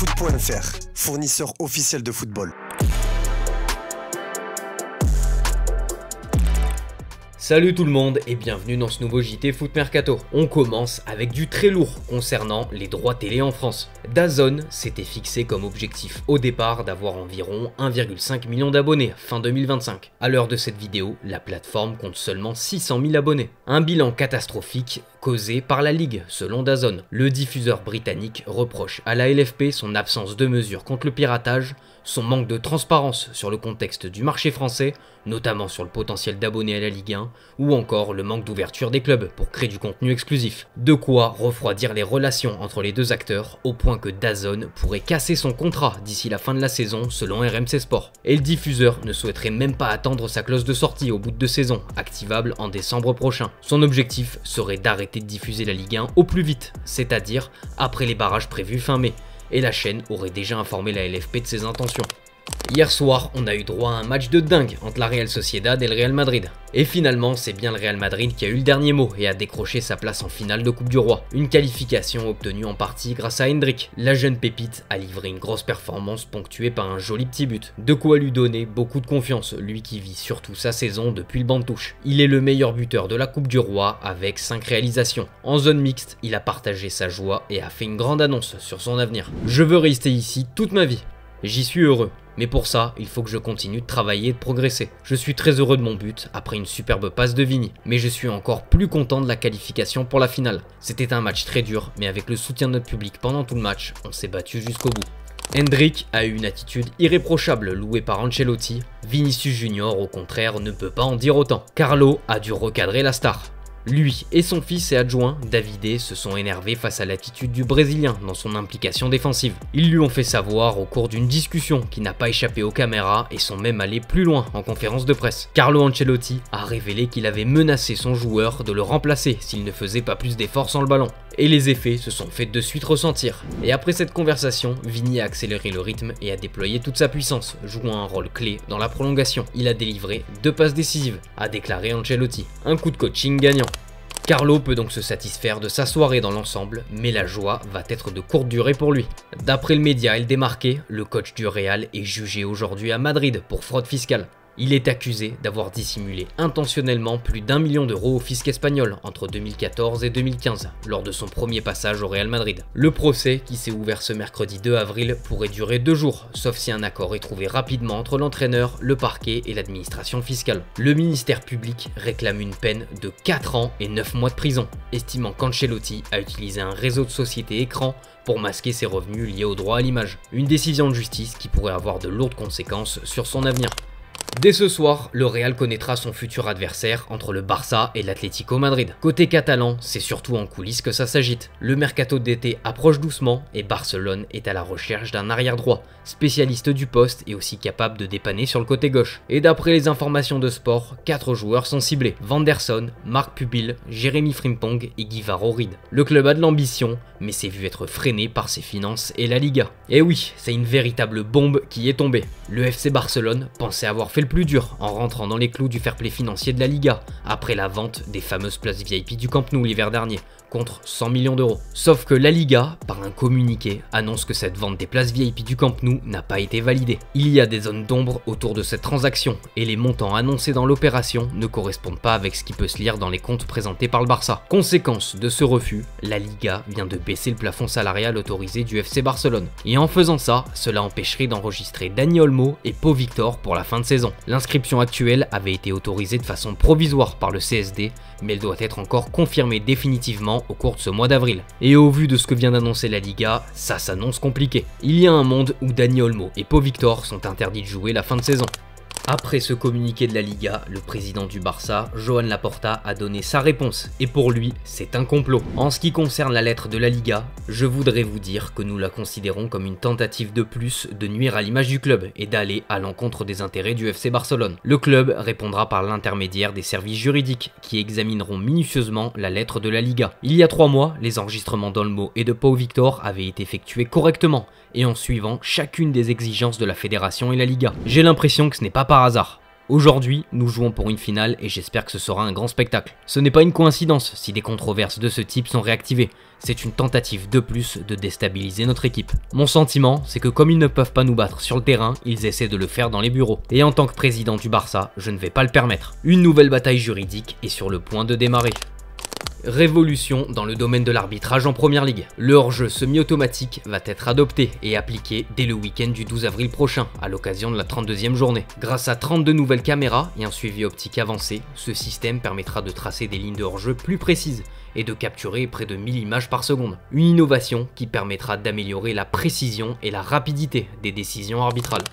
JTFoot.fr, fournisseur officiel de football. Salut tout le monde et bienvenue dans ce nouveau JT Foot Mercato. On commence avec du très lourd concernant les droits télé en France. DAZN s'était fixé comme objectif au départ d'avoir environ 1,5 million d'abonnés fin 2025. À l'heure de cette vidéo, la plateforme compte seulement 600 000 abonnés. Un bilan catastrophique causé par la Ligue selon DAZN. Le diffuseur britannique reproche à la LFP son absence de mesures contre le piratage, son manque de transparence sur le contexte du marché français, notamment sur le potentiel d'abonnés à la Ligue 1, ou encore le manque d'ouverture des clubs pour créer du contenu exclusif. De quoi refroidir les relations entre les deux acteurs, au point que DAZN pourrait casser son contrat d'ici la fin de la saison selon RMC Sport. Et le diffuseur ne souhaiterait même pas attendre sa clause de sortie au bout de 2 saisons, activable en décembre prochain. Son objectif serait d'arrêter de diffuser la Ligue 1 au plus vite, c'est-à-dire après les barrages prévus fin mai. Et la chaîne aurait déjà informé la LFP de ses intentions. Hier soir, on a eu droit à un match de dingue entre la Real Sociedad et le Real Madrid. Et finalement, c'est bien le Real Madrid qui a eu le dernier mot et a décroché sa place en finale de Coupe du Roi. Une qualification obtenue en partie grâce à Endrick. La jeune pépite a livré une grosse performance ponctuée par un joli petit but. De quoi lui donner beaucoup de confiance, lui qui vit surtout sa saison depuis le banc de touche. Il est le meilleur buteur de la Coupe du Roi avec 5 réalisations. En zone mixte, il a partagé sa joie et a fait une grande annonce sur son avenir. Je veux rester ici toute ma vie. J'y suis heureux. Mais pour ça, il faut que je continue de travailler et de progresser. Je suis très heureux de mon but après une superbe passe de Vini, mais je suis encore plus content de la qualification pour la finale. C'était un match très dur, mais avec le soutien de notre public pendant tout le match, on s'est battu jusqu'au bout. Endrick a eu une attitude irréprochable louée par Ancelotti. Vinicius Junior, au contraire, ne peut pas en dire autant. Carlo a dû recadrer la star. Lui et son fils et adjoint, Davide, se sont énervés face à l'attitude du Brésilien dans son implication défensive. Ils lui ont fait savoir au cours d'une discussion qui n'a pas échappé aux caméras et sont même allés plus loin en conférence de presse. Carlo Ancelotti a révélé qu'il avait menacé son joueur de le remplacer s'il ne faisait pas plus d'efforts sans le ballon. Et les effets se sont fait de suite ressentir. Et après cette conversation, Vini a accéléré le rythme et a déployé toute sa puissance, jouant un rôle clé dans la prolongation. Il a délivré 2 passes décisives, a déclaré Ancelotti. Un coup de coaching gagnant. Carlo peut donc se satisfaire de sa soirée dans l'ensemble, mais la joie va être de courte durée pour lui. D'après le média El Démarqué, le coach du Real est jugé aujourd'hui à Madrid pour fraude fiscale. Il est accusé d'avoir dissimulé intentionnellement plus d'1 million d'euros au fisc espagnol entre 2014 et 2015, lors de son premier passage au Real Madrid. Le procès, qui s'est ouvert ce mercredi 2 avril, pourrait durer 2 jours, sauf si un accord est trouvé rapidement entre l'entraîneur, le parquet et l'administration fiscale. Le ministère public réclame une peine de 4 ans et 9 mois de prison, estimant qu'Ancelotti a utilisé un réseau de sociétés écran pour masquer ses revenus liés au droit à l'image. Une décision de justice qui pourrait avoir de lourdes conséquences sur son avenir. Dès ce soir, le Real connaîtra son futur adversaire entre le Barça et l'Atlético Madrid. Côté catalan, c'est surtout en coulisses que ça s'agite. Le mercato d'été approche doucement et Barcelone est à la recherche d'un arrière droit, spécialiste du poste et aussi capable de dépanner sur le côté gauche. Et d'après les informations de sport, 4 joueurs sont ciblés: Vanderson, Marc Pubil, Jérémy Frimpong et Guivaro Reed. Le club a de l'ambition, mais s'est vu être freiné par ses finances et la Liga. Et oui, c'est une véritable bombe qui est tombée. Le FC Barcelone pensait avoir fait le plus dur en rentrant dans les clous du fair play financier de la Liga après la vente des fameuses places VIP du Camp Nou l'hiver dernier contre 100 millions d'euros. Sauf que la Liga, par un communiqué, annonce que cette vente des places VIP du Camp Nou n'a pas été validée. Il y a des zones d'ombre autour de cette transaction et les montants annoncés dans l'opération ne correspondent pas avec ce qui peut se lire dans les comptes présentés par le Barça. Conséquence de ce refus, la Liga vient de baisser le plafond salarial autorisé du FC Barcelone. Et en faisant ça, cela empêcherait d'enregistrer Dani Olmo et Pau Victor pour la fin de saison. L'inscription actuelle avait été autorisée de façon provisoire par le CSD, mais elle doit être encore confirmée définitivement au cours de ce mois d'avril. Et au vu de ce que vient d'annoncer la Liga, ça s'annonce compliqué. Il y a un monde où Dani Olmo et Pau Victor sont interdits de jouer la fin de saison. Après ce communiqué de la Liga, le président du Barça, Joan Laporta, a donné sa réponse et pour lui, c'est un complot. En ce qui concerne la lettre de la Liga, je voudrais vous dire que nous la considérons comme une tentative de plus de nuire à l'image du club et d'aller à l'encontre des intérêts du FC Barcelone. Le club répondra par l'intermédiaire des services juridiques qui examineront minutieusement la lettre de la Liga. Il y a 3 mois, les enregistrements d'Olmo et de Pau Victor avaient été effectués correctement et en suivant chacune des exigences de la fédération et la Liga. J'ai l'impression que ce n'est pas par hasard. Aujourd'hui, nous jouons pour une finale et j'espère que ce sera un grand spectacle. Ce n'est pas une coïncidence si des controverses de ce type sont réactivées. C'est une tentative de plus de déstabiliser notre équipe. Mon sentiment, c'est que comme ils ne peuvent pas nous battre sur le terrain, ils essaient de le faire dans les bureaux. Et en tant que président du Barça, je ne vais pas le permettre. Une nouvelle bataille juridique est sur le point de démarrer. Révolution dans le domaine de l'arbitrage en Première Ligue. Le hors-jeu semi-automatique va être adopté et appliqué dès le week-end du 12 avril prochain, à l'occasion de la 32e journée. Grâce à 32 nouvelles caméras et un suivi optique avancé, ce système permettra de tracer des lignes de hors-jeu plus précises et de capturer près de 1000 images par seconde. Une innovation qui permettra d'améliorer la précision et la rapidité des décisions arbitrales.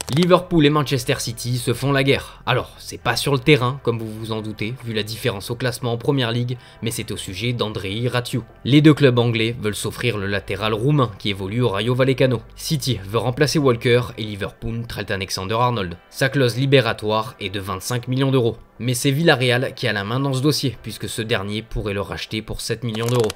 Liverpool et Manchester City se font la guerre. Alors, c'est pas sur le terrain, comme vous vous en doutez, vu la différence au classement en Première Ligue, mais c'est au sujet d'Andrei Rațiu. Les deux clubs anglais veulent s'offrir le latéral roumain qui évolue au Rayo Vallecano. City veut remplacer Walker et Liverpool traite Alexander-Arnold. Sa clause libératoire est de 25 millions d'euros. Mais c'est Villarreal qui a la main dans ce dossier, puisque ce dernier pourrait le racheter pour 7 millions d'euros.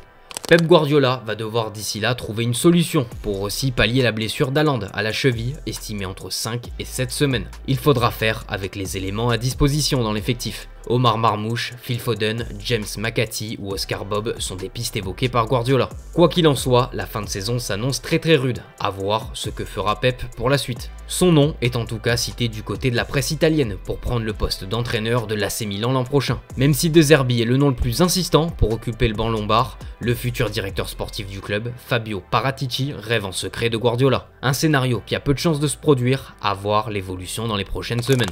Pep Guardiola va devoir d'ici là trouver une solution pour aussi pallier la blessure d'Haaland à la cheville, estimée entre 5 et 7 semaines. Il faudra faire avec les éléments à disposition dans l'effectif. Omar Marmouche, Phil Foden, James McAtee ou Oscar Bob sont des pistes évoquées par Guardiola. Quoi qu'il en soit, la fin de saison s'annonce très rude, à voir ce que fera Pep pour la suite. Son nom est en tout cas cité du côté de la presse italienne pour prendre le poste d'entraîneur de l'AC Milan l'an prochain. Même si De Zerbi est le nom le plus insistant pour occuper le banc lombard, le futur directeur sportif du club, Fabio Paratici, rêve en secret de Guardiola. Un scénario qui a peu de chances de se produire, à voir l'évolution dans les prochaines semaines.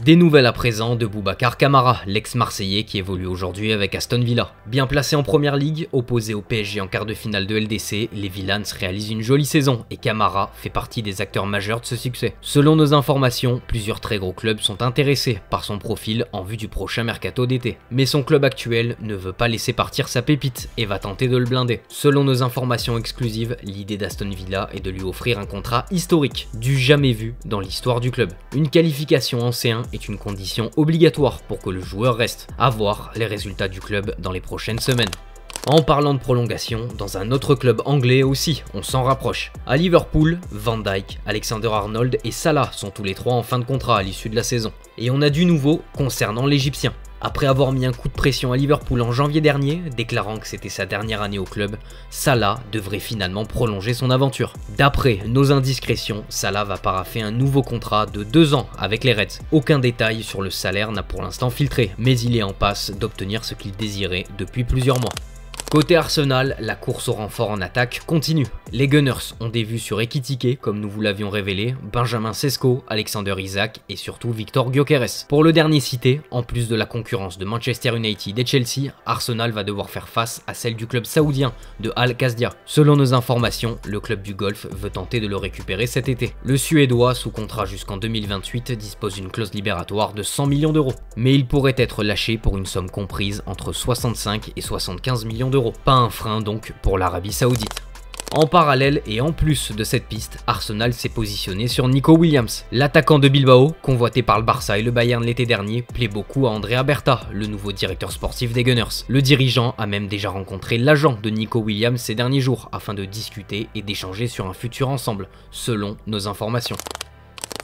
Des nouvelles à présent de Boubacar Kamara, l'ex-marseillais qui évolue aujourd'hui avec Aston Villa. Bien placé en Première Ligue, opposé au PSG en quart de finale de LDC, les Villans réalisent une jolie saison et Kamara fait partie des acteurs majeurs de ce succès. Selon nos informations, plusieurs très gros clubs sont intéressés par son profil en vue du prochain mercato d'été. Mais son club actuel ne veut pas laisser partir sa pépite et va tenter de le blinder. Selon nos informations exclusives, l'idée d'Aston Villa est de lui offrir un contrat historique, du jamais vu dans l'histoire du club. Une qualification en C1 est une condition obligatoire pour que le joueur reste. À voir les résultats du club dans les prochaines semaines. En parlant de prolongation, dans un autre club anglais aussi, on s'en rapproche. À Liverpool, Van Dijk, Alexander-Arnold et Salah sont tous les trois en fin de contrat à l'issue de la saison. Et on a du nouveau concernant l'Égyptien. Après avoir mis un coup de pression à Liverpool en janvier dernier, déclarant que c'était sa dernière année au club, Salah devrait finalement prolonger son aventure. D'après nos indiscrétions, Salah va paraffer un nouveau contrat de 2 ans avec les Reds. Aucun détail sur le salaire n'a pour l'instant filtré, mais il est en passe d'obtenir ce qu'il désirait depuis plusieurs mois. Côté Arsenal, la course au renfort en attaque continue. Les Gunners ont des vues sur Ekitike, comme nous vous l'avions révélé, Benjamin Sesko, Alexander Isak et surtout Victor Gyökeres. Pour le dernier cité, en plus de la concurrence de Manchester United et Chelsea, Arsenal va devoir faire face à celle du club saoudien de Al-Qasdia. Selon nos informations, le club du Golfe veut tenter de le récupérer cet été. Le Suédois, sous contrat jusqu'en 2028, dispose d'une clause libératoire de 100 millions d'euros. Mais il pourrait être lâché pour une somme comprise entre 65 et 75 millions d'euros. Pas un frein donc pour l'Arabie Saoudite. En parallèle et en plus de cette piste, Arsenal s'est positionné sur Nico Williams. L'attaquant de Bilbao, convoité par le Barça et le Bayern l'été dernier, plaît beaucoup à Andrea Berta, le nouveau directeur sportif des Gunners. Le dirigeant a même déjà rencontré l'agent de Nico Williams ces derniers jours afin de discuter et d'échanger sur un futur ensemble, selon nos informations.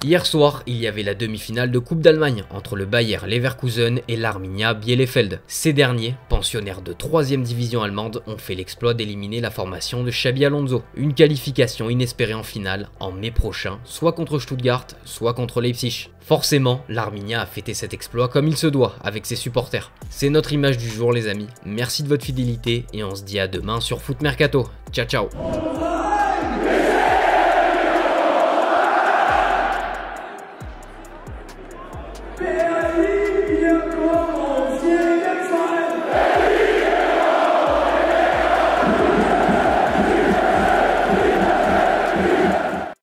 Hier soir, il y avait la demi-finale de Coupe d'Allemagne entre le Bayer Leverkusen et l'Arminia Bielefeld. Ces derniers, pensionnaires de 3e division allemande, ont fait l'exploit d'éliminer la formation de Xabi Alonso. Une qualification inespérée en finale en mai prochain, soit contre Stuttgart, soit contre Leipzig. Forcément, l'Arminia a fêté cet exploit comme il se doit avec ses supporters. C'est notre image du jour les amis, merci de votre fidélité et on se dit à demain sur Foot Mercato. Ciao ciao. Yeah.